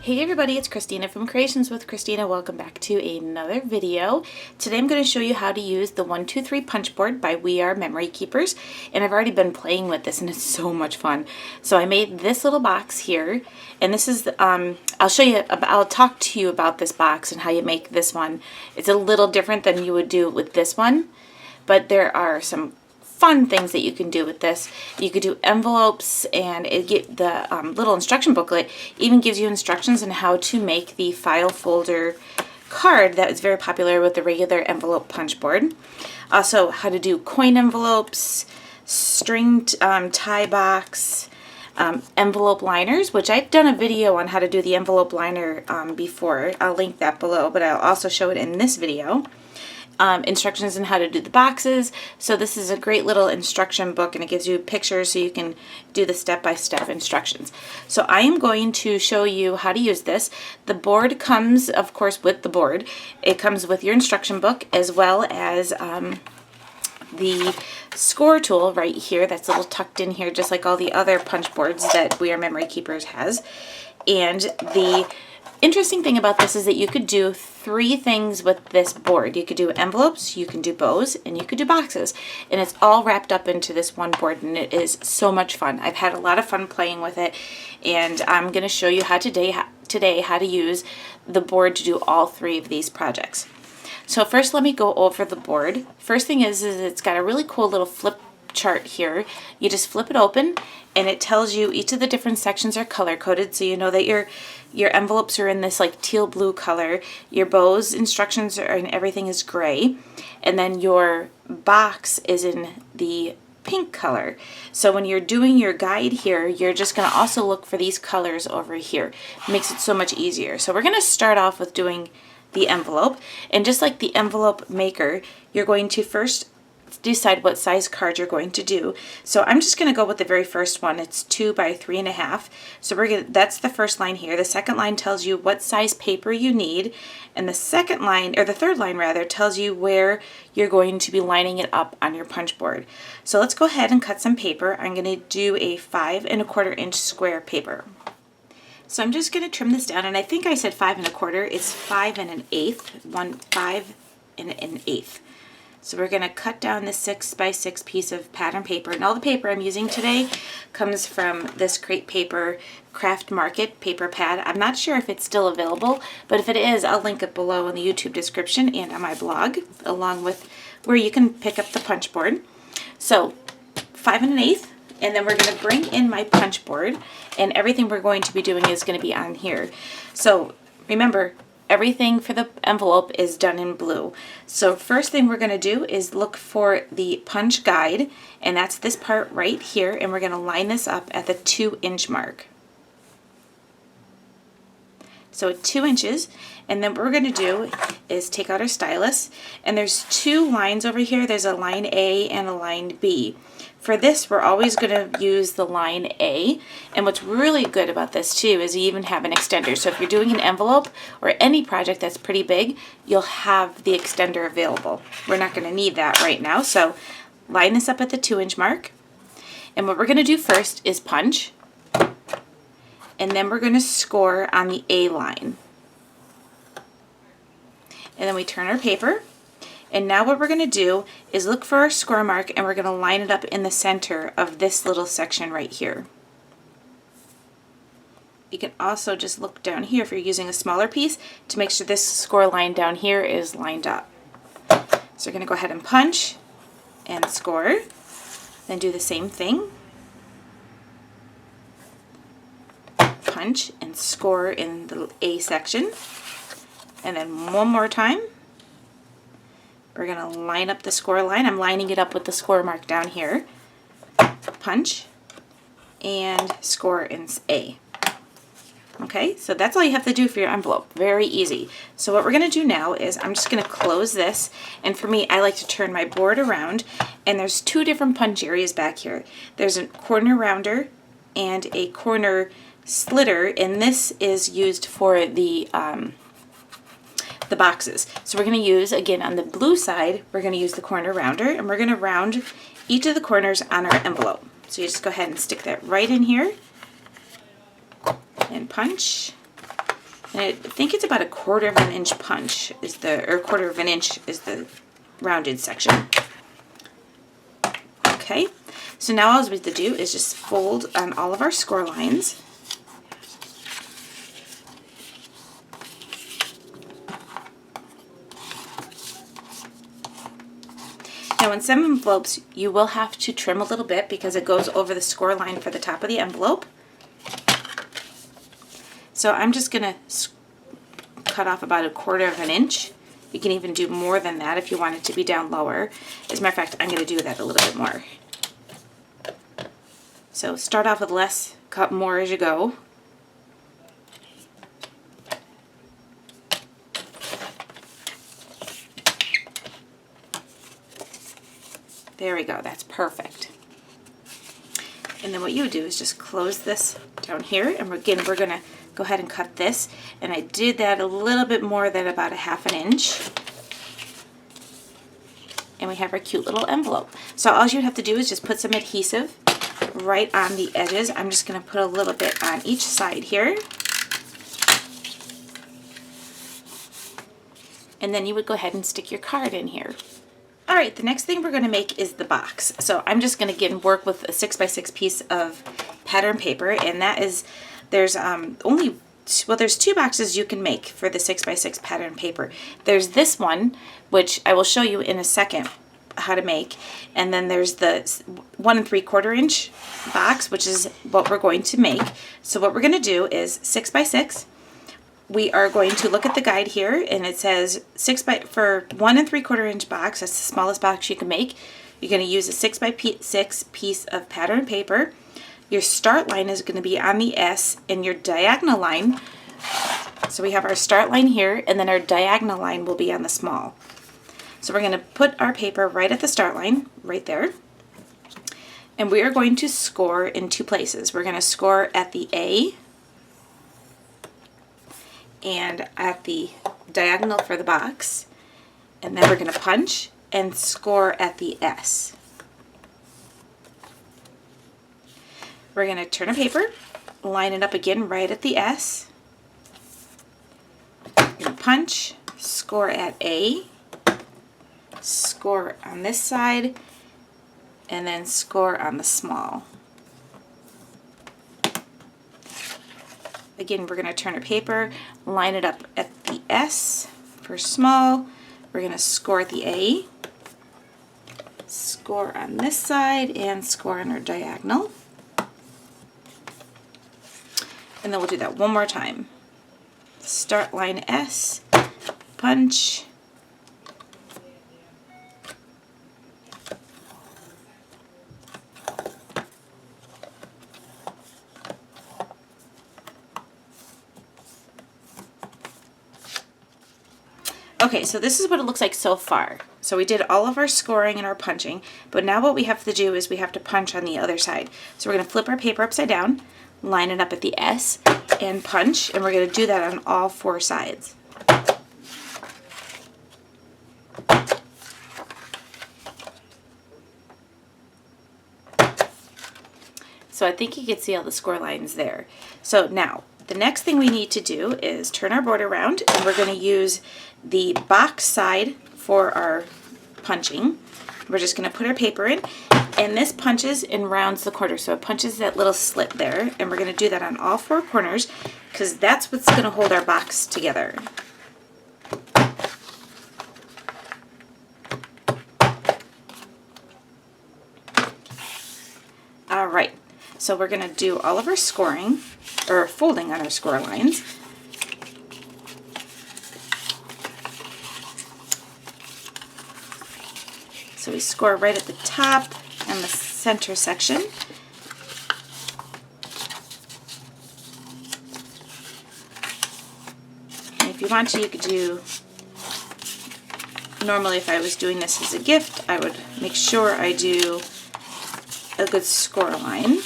Hey everybody, it's Christina from Creations with Christina. Welcome back to another video. Today I'm going to show you how to use the 123 punch board by We Are Memory Keepers. And I've already been playing with this and it's so much fun. So I made this little box here, and this is, I'll talk to you about this box and how you make this one. It's a little different than you would do with this one, but there are some fun things that you can do with this. You could do envelopes, and the little instruction booklet even gives you instructions on how to make the file folder card that is very popular with the regular envelope punch board. Also, how to do coin envelopes, string tie box, envelope liners, which I've done a video on how to do the envelope liner before. I'll link that below, but I'll also show it in this video. Instructions on how to do the boxes. So this is a great little instruction book, and it gives you pictures so you can do the step-by-step instructions. So I am going to show you how to use this. The board comes, of course, with the board. It comes with your instruction book as well as the score tool right here. That's a little tucked in here, just like all the other punch boards that We Are Memory Keepers has. And the interesting thing about this is that you could do three things with this board. You could do envelopes, you can do bows, and you could do boxes. And it's all wrapped up into this one board, and it is so much fun. I've had a lot of fun playing with it, and I'm going to show you how today how to use the board to do all three of these projects. So first, let me go over the board. First thing is it's got a really cool little flip chart here. You just flip it open, and it tells you each of the different sections are color coded, so you know that your envelopes are in this like teal blue color, your bows instructions are, and everything is gray, and then your box is in the pink color. So when you're doing your guide here, you're just going to also look for these colors over here. It makes it so much easier. So we're going to start off with doing the envelope, and just like the envelope maker, you're going to first decide what size card you're going to do. So I'm just going to go with the very first one. It's 2 by 3.5. So that's the first line here. The second line tells you what size paper you need, and the second line, or the third line rather, tells you where you're going to be lining it up on your punch board. So let's go ahead and cut some paper. I'm going to do a 5 1/4 inch square paper. So I'm just going to trim this down, and I think I said 5 1/4. It's 5 1/8, 5 1/8. So we're going to cut down this 6 by 6 piece of pattern paper. And all the paper I'm using today comes from this Crate Paper Craft Market paper pad. I'm not sure if it's still available, but if it is, I'll link it below in the YouTube description and on my blog, along with where you can pick up the punch board. So 5 1/8, and then we're going to bring in my punch board, and everything we're going to be doing is going to be on here. So remember, everything for the envelope is done in blue. So first thing we're going to do is look for the punch guide, and that's this part right here, and we're going to line this up at the 2 inch mark. So at 2 inches, and then what we're going to do is take out our stylus, and there's two lines over here. There's a line A and a line B. For this, we're always going to use the line A, and what's really good about this too is you even have an extender. So if you're doing an envelope or any project that's pretty big, you'll have the extender available. We're not going to need that right now, so line this up at the 2 inch mark, and what we're going to do first is punch, and then we're going to score on the A line. And then we turn our paper. And now what we're going to do is look for our score mark, and we're going to line it up in the center of this little section right here. You can also just look down here if you're using a smaller piece to make sure this score line down here is lined up. So we're going to go ahead and punch and score, then do the same thing. Punch and score in the A section, and then one more time. We're going to line up the score line. I'm lining it up with the score mark down here. Punch and score in A. Okay, so that's all you have to do for your envelope. Very easy. So what we're going to do now is I'm just going to close this, and for me, I like to turn my board around, and there's two different punch areas back here. There's a corner rounder and a corner slitter, and this is used for the boxes. So we're going to use, again, on the blue side, we're going to use the corner rounder, and we're going to round each of the corners on our envelope. So you just go ahead and stick that right in here and punch And I think it's about 1/4 of an inch punch is or 1/4 of an inch is the rounded section. Okay, so now all we have to do is just fold on all of our score lines. Now in some envelopes you will have to trim a little bit because it goes over the score line for the top of the envelope. So I'm just going to cut off about 1/4 of an inch. You can even do more than that if you want it to be down lower. As a matter of fact, I'm going to do that a little bit more. So start off with less, cut more as you go. There we go, that's perfect. And then what you do is just close this down here, and again we're going to go ahead and cut this. And I did that a little bit more than about 1/2 inch. And we have our cute little envelope. So all you have to do is just put some adhesive right on the edges. I'm just going to put a little bit on each side here. And then you would go ahead and stick your card in here. Alright, the next thing we're going to make is the box. So I'm just going to again work with a 6x6 piece of pattern paper, and that is, there's there's 2 boxes you can make for the 6x6 pattern paper. There's this one, which I will show you in a second how to make, and then there's the 1 3/4 inch box, which is what we're going to make. So what we're going to do is 6x6. We are going to look at the guide here, and it says for 1 3/4 inch box, that's the smallest box you can make. You're going to use a 6x6 piece of pattern paper. Your start line is going to be on the S, and your diagonal line, so we have our start line here, and then our diagonal line will be on the small. So we're going to put our paper right at the start line, right there, and we are going to score in 2 places. We're going to score at the A and at the diagonal for the box, and then we're going to punch and score at the S. We're going to turn a paper, line it up again right at the S, punch, score at A, score on this side, and then score on the small. Again, we're going to turn our paper, line it up at the S for small. We're going to score at the A, score on this side, and score on our diagonal. And then we'll do that one more time. Start line S, punch, okay, so this is what it looks like so far. So we did all of our scoring and our punching, but now what we have to do is we have to punch on the other side. So we're going to flip our paper upside down, line it up at the S, and punch, and we're going to do that on all 4 sides. So I think you can see all the score lines there. So now, the next thing we need to do is turn our board around, and we're going to use the box side for our punching. We're just going to put our paper in, and this punches and rounds the corner. So it punches that little slit there, and we're going to do that on all 4 corners because that's what's going to hold our box together. All right, so we're going to do all of our scoring, or folding on our score lines. So we score right at the top and the center section. And if you want to, you could do, normally if I was doing this as a gift, I would make sure I do a good score line.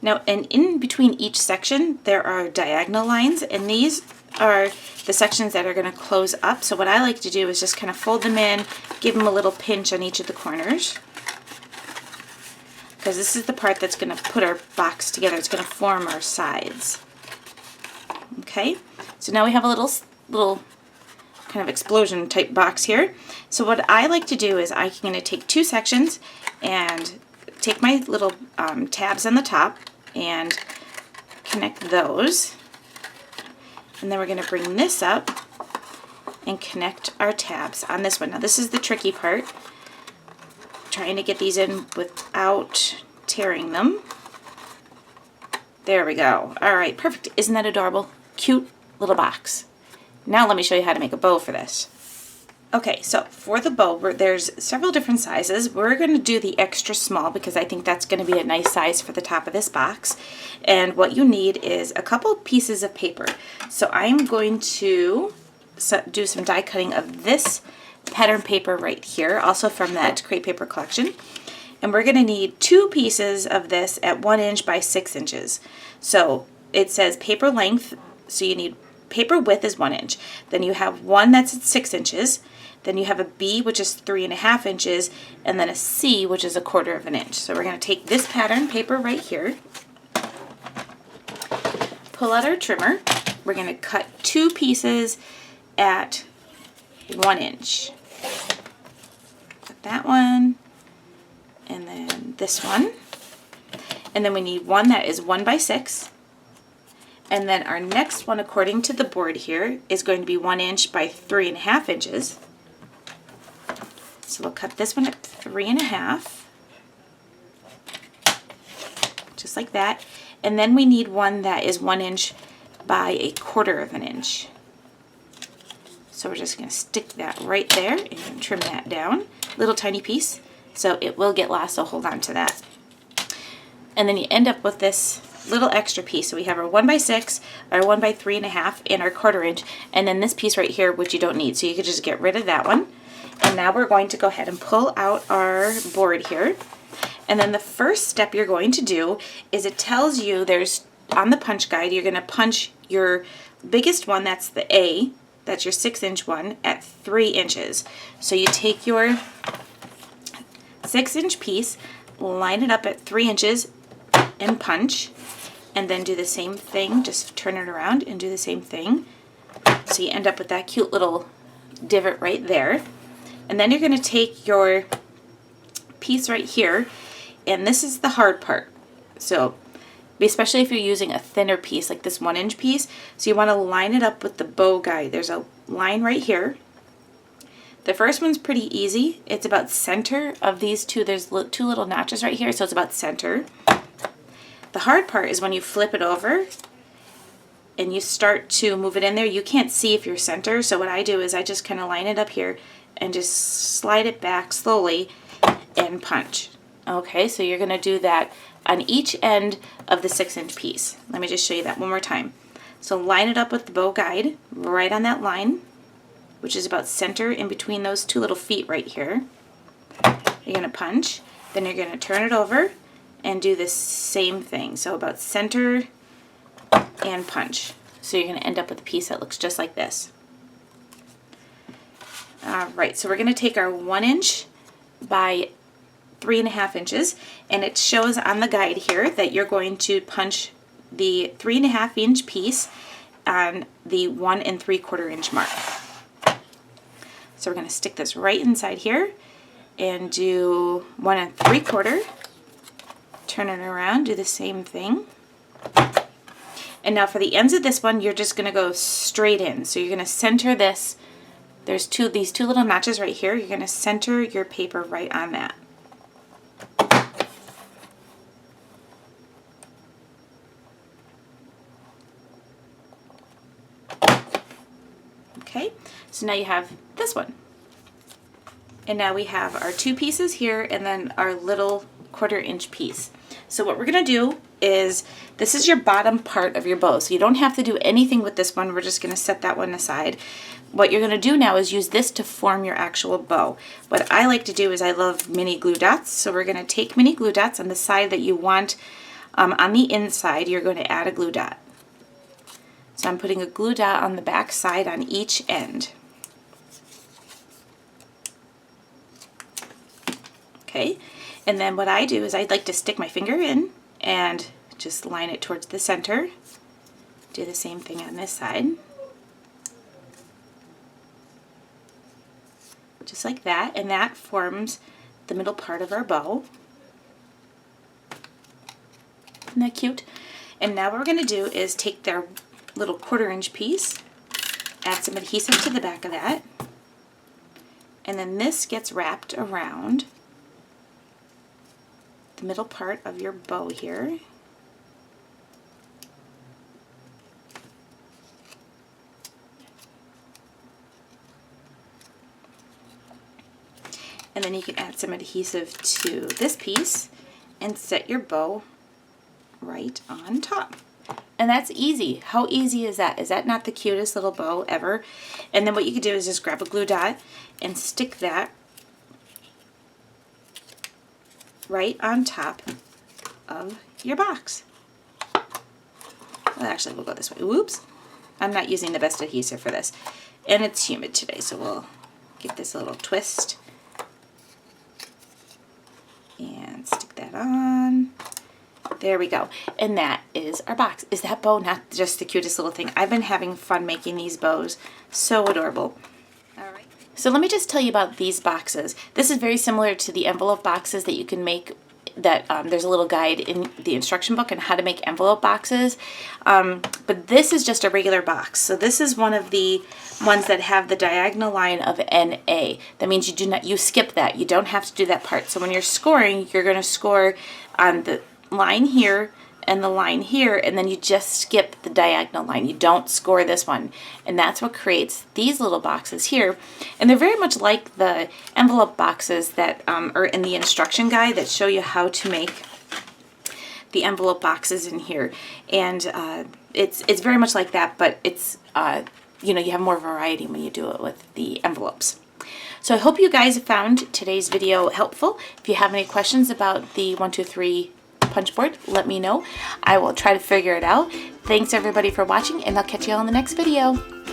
Now, and in between each section, there are diagonal lines, and these are the sections that are going to close up. So what I like to do is just kind of fold them in, give them a little pinch on each of the corners, because this is the part that's going to put our box together. It's going to form our sides. Okay, so now we have a little kind of explosion type box here. So what I like to do is I'm going to take two sections and take my little tabs on the top and connect those. And then we're going to bring this up and connect our tabs on this one. Now this is the tricky part, trying to get these in without tearing them. There we go. All right, perfect. Isn't that adorable? Cute little box. Now let me show you how to make a bow for this. Okay, so for the bow, there's several different sizes. We're going to do the extra small because I think that's going to be a nice size for the top of this box. And what you need is a couple pieces of paper. So I'm going to do some die cutting of this pattern paper right here, also from that Create Paper collection. And we're going to need two pieces of this at 1 inch by 6 inches. So it says paper length, so you need paper width is 1 inch. Then you have one that's at 6 inches. Then you have a B, which is 3.5 inches, and then a C, which is 1/4 inch. So we're going to take this pattern paper right here, pull out our trimmer. We're going to cut two pieces at 1 inch. Cut that one, and then this one. And then we need one that is 1 by 6. And then our next one, according to the board here, is going to be 1 inch by 3.5 inches. So we'll cut this one at 3.5, just like that. And then we need one that is 1 inch by 1/4 inch. So we're just going to stick that right there and trim that down, little tiny piece, so it will get lost, so hold on to that. And then you end up with this little extra piece. So we have our 1 by 6, our 1 by 3.5, and our 1/4 inch, and then this piece right here, which you don't need, so you could just get rid of that one. And now we're going to go ahead and pull out our board here. And then the first step you're going to do is it tells you there's, on the punch guide, you're going to punch your biggest one, that's the A, that's your 6 inch one, at 3 inches. So you take your 6 inch piece, line it up at 3 inches, and punch. And then do the same thing, just turn it around and do the same thing. So you end up with that cute little divot right there. And then you're going to take your piece right here, and this is the hard part. So especially if you're using a thinner piece like this 1 inch piece, so you want to line it up with the bow guide. There's a line right here. The first one's pretty easy. It's about center of these two. There's two little notches right here, so it's about center. The hard part is when you flip it over and you start to move it in there, you can't see if you're center. So what I do is I just kind of line it up here and just slide it back slowly and punch. Okay, so you're going to do that on each end of the 6 inch piece. Let me just show you that one more time. So line it up with the bow guide right on that line, which is about center in between those two little feet right here. You're going to punch, then you're going to turn it over and do the same thing. So about center and punch. So you're going to end up with a piece that looks just like this. Alright, so we're going to take our 1 inch by 3.5 inches, and it shows on the guide here that you're going to punch the 3.5 inch piece on the 1 3/4 inch mark. So we're going to stick this right inside here and do 1 3/4. Turn it around, do the same thing. And now for the ends of this one, you're just going to go straight in. So you're going to center this. There's these two little notches right here. You're going to center your paper right on that. Okay, so now you have this one. And now we have our two pieces here and then our little 1/4 inch piece. So what we're going to do is, this is your bottom part of your bow. So you don't have to do anything with this one. We're just going to set that one aside. What you're going to do now is use this to form your actual bow. What I like to do is I love mini glue dots. So we're going to take mini glue dots on the side that you want. On the inside, you're going to add a glue dot. So I'm putting a glue dot on the back side on each end. Okay, and then what I do is I'd like to stick my finger in and just line it towards the center. Do the same thing on this side. Just like that, and that forms the middle part of our bow. Isn't that cute? And now what we're going to do is take their little 1/4 inch piece, add some adhesive to the back of that, and then this gets wrapped around the middle part of your bow here. And then you can add some adhesive to this piece and set your bow right on top. And that's easy. How easy is that? Is that not the cutest little bow ever? And then what you can do is just grab a glue dot and stick that right on top of your box. Well, actually, we'll go this way. Whoops. I'm not using the best adhesive for this. And it's humid today, so we'll give this a little twist. And stick that on. There we go. And that is our box. Is that bow not just the cutest little thing? I've been having fun making these bows. So adorable. All right. So let me just tell you about these boxes. This is very similar to the envelope boxes that you can make. That there's a little guide in the instruction book on how to make envelope boxes. But this is just a regular box. So this is one of the ones that have the diagonal line of NA. That means you skip that. You don't have to do that part. So when you're scoring, you're going to score on the line here and the line here, and then you just skip the diagonal line. You don't score this one. And that's what creates these little boxes here. And they're very much like the envelope boxes that are in the instruction guide that show you how to make the envelope boxes in here. And it's very much like that, but it's you know, you have more variety when you do it with the envelopes. So I hope you guys found today's video helpful. If you have any questions about the 1, 2, 3 punch board, let me know. I will try to figure it out. Thanks everybody for watching, and I'll catch you all in the next video.